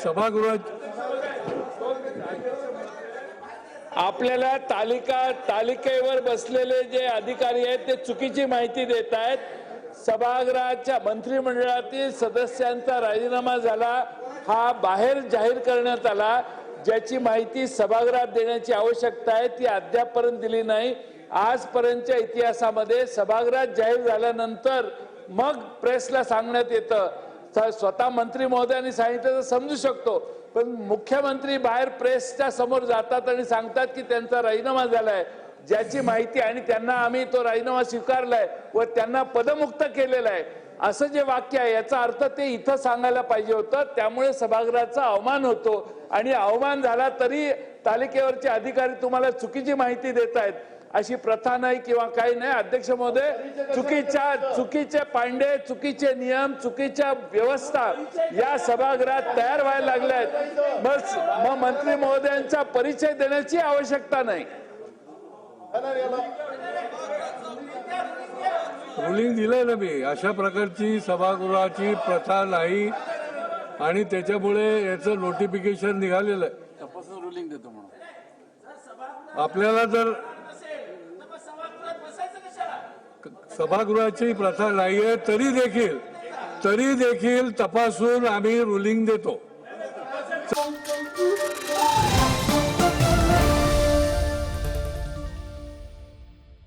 सभागृहात आपल्याला तालिकेवर बसलेले जे अधिकारी आहेत ते चुकीची माहिती देत आहेत। सभागृहाच्या मंत्रिमंडळातील सदस्यांचा राजीनामा झाला हा बाहेर जाहीर करण्यात आला, ज्याची माहिती सभागृहात देण्याची आवश्यकता आहे ती अद्यापपर्यंत दिली नाही। आजपर्यंतच्या इतिहासामध्ये सभागृहात जाहीर झाल्यानंतर मग प्रेसला सांगण्यात येतं। स्वतः मंत्री महोदयांनी सांगितलं तर समजू शकतो, पण मुख्यमंत्री बाहेर प्रेसच्या समोर जातात आणि सांगतात की त्यांचा राजीनामा झालाय, ज्याची माहिती आणि त्यांना आम्ही तो राजीनामा स्वीकारलाय व त्यांना पदमुक्त केलेला आहे असं जे वाक्य आहे याचा अर्थ ते इथं सांगायला पाहिजे होतं। त्यामुळे सभागृहाचा अवमान होतो आणि अवमान झाला तरी तालिकेवरचे अधिकारी तुम्हाला चुकीची माहिती देत आहेत अशी प्रथा नाही किंवा काही नाही। अध्यक्ष महोदय, चुकीचे पांडे, चुकीचे नियम, चुकीच्या व्यवस्था या सभागृहात तयार व्हायला लागल्या आहेत। मग मंत्री महोदयांचा परिचय देण्याची आवश्यकता नाही। रुलिंग दिलंय ना मी, अशा प्रकारची सभागृहाची प्रथा नाही आणि त्याच्यामुळे याचं नोटिफिकेशन निघालेलं आहे। रुलिंग देतो म्हणून आपल्याला जर सभागृहाची प्रथा नाहीये तरी देखील तपासून आम्ही रुलिंग देतो।